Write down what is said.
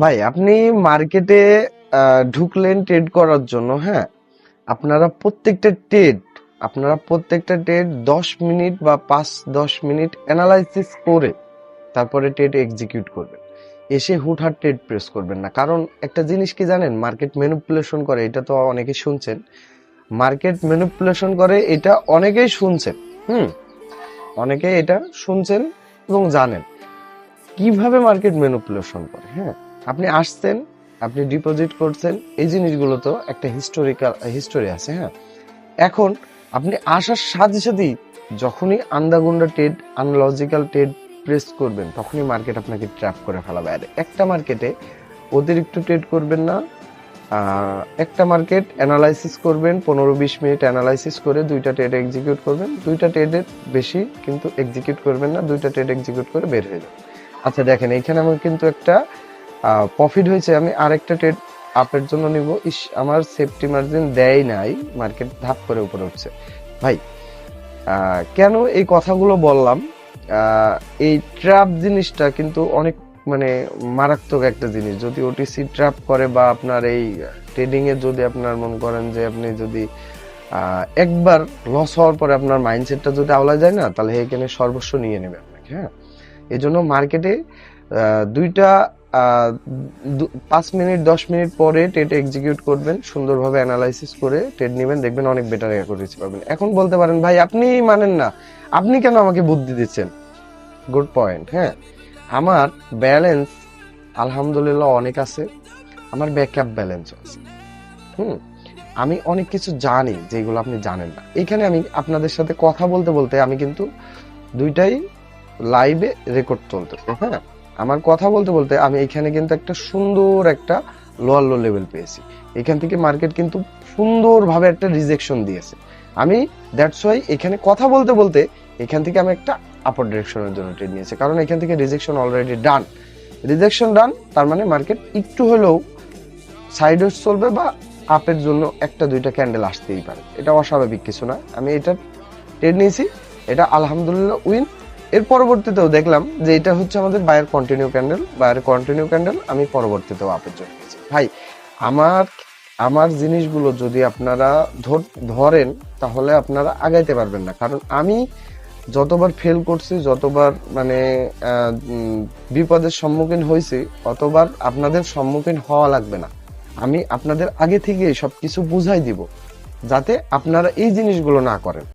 ভাই আপনি মার্কেটে ঢুকলেন ট্রেড করার জন্য, হ্যাঁ? আপনারা প্রত্যেকটা ট্রেড 10 মিনিট বা 5-10 মিনিট অ্যানালাইসিস করে তারপরে ট্রেড এক্সিকিউট করবেন। এসে হুটহাট ট্রেড প্রেস করবেন না। কারণ একটা জিনিস কি জানেন, মার্কেট ম্যানিপুলেশন করে, এটা তো অনেকেই শুনছেন। মার্কেট ম্যানিপুলেশন করে এটা অনেকেই শুনছেন। হুম, অনেকেই এটা শুনছেন এবং জানেন কিভাবে মার্কেট ম্যানিপুলেশন করে। হ্যাঁ, আপনি আসছেন, আপনি ডিপোজিট করছেন, এই জিনিসগুলো তো একটা হিস্টোরি আছে। হ্যাঁ, এখন আপনি আসার সাথে সাথেই যখনই আন্দাগুন্ডা ট্রেড, আনলজিক্যাল ট্রেড প্রেস করবেন, তখনই মার্কেট আপনাকে ট্র্যাপ করে ফেলাবে। আর একটা মার্কেটে অতিরিক্ত ট্রেড করবেন না। একটা মার্কেট অ্যানালাইসিস করবেন, 15-20 মিনিট অ্যানালাইসিস করে দুইটা ট্রেড এক্সিকিউট করবেন। দুইটা ট্রেডের বেশি কিন্তু এক্সিকিউট করবেন না, দুইটা ট্রেড এক্সিকিউট করে বের হয়ে যাবেন। আচ্ছা দেখেন, এইখানে আমার কিন্তু একটা প্রফিট হয়েছে। আমি আরেকটা ট্রেড আপের জন্য নিব। আমার সেফটি মার্জিন দেয় নাই, মার্কেট ধাপ করে উপরে উঠছে। ভাই কেন এই কথাগুলো বললাম, এই ট্র্যাপ জিনিসটা কিন্তু অনেক মানে মারাত্মক একটা জিনিস। যদি ওটিসি ট্র্যাপ করে বা আপনার এই ট্রেডিং এ যদি আপনার মনে করেন যে আপনি যদি একবার লস হওয়ার পরে আপনার মাইন্ডসেটটা যদি আওলা যায় না, তাহলে এখানে সর্বস্ব নিয়ে নেবে আপনাকে। হ্যাঁ, এই জন্য মার্কেটে দুইটা 5 মিনিট 10 মিনিট পরে ট্রেড এক্সিকিউট করবেন, সুন্দরভাবে অ্যানালাইসিস করে ট্রেড নেবেন, দেখবেন অনেক বেটার অ্যাকুরেসি পাবেন। এখন বলতে পারেন ভাই আপনি মানেন না, আপনি কেন আমাকে বুদ্ধি দিচ্ছেন? Good point. হ্যাঁ, আমার ব্যালেন্স আলহামদুলিল্লাহ অনেক আছে, আমার ব্যাকআপ ব্যালেন্স আছে। হুম, আমি অনেক কিছু জানি যেগুলো আপনি জানেন না। এখানে আমি আপনাদের সাথে কথা বলতে বলতে আমি কিন্তু দুইটাই লাইভে রেকর্ড চলতেছে। হ্যাঁ, আমার কথা বলতে বলতে আমি এখানে কিন্তু একটা সুন্দর একটা লোয়ার লো লেভেল পেয়েছি। এখান থেকে মার্কেট কিন্তু সুন্দরভাবে একটা রিজেকশন দিয়েছে। আমি দ্যাটস ওয়াই এখানে কথা বলতে বলতে এখান থেকে আমি একটা আপার ডিরেকশনের জন্য ট্রেড নিয়েছি, কারণ এখান থেকে রিজেকশন ডান, তার মানে মার্কেট একটু হলেও সাইডওয়েজ চলবে বা আপের জন্য একটা দুইটা ক্যান্ডেল আসতেই পারে। এটা অস্বাভাবিক কিছু না। আমি এটা ট্রেড নিয়েছি, এটা আলহামদুলিল্লাহ উইন। এর পরবর্তীতেও দেখলাম যে এটা হচ্ছে আমাদের বায়ার কন্টিনিউ ক্যান্ডেল, আমি পরবর্তীতেও আপের জন্য নিয়েছি। ভাই আমার জিনিসগুলো যদি আপনারা ধরেন, তাহলে আপনারা আগাইতে পারবেন না। কারণ আমি যতবার ফেল করছি, যতবার মানে বিপদের সম্মুখীন হয়েছি, অতবার আপনাদের সম্মুখীন হওয়া লাগবে না। আমি আপনাদের আগে থেকে সবকিছু বুঝাই দিব, যাতে আপনারা এই জিনিসগুলো না করেন।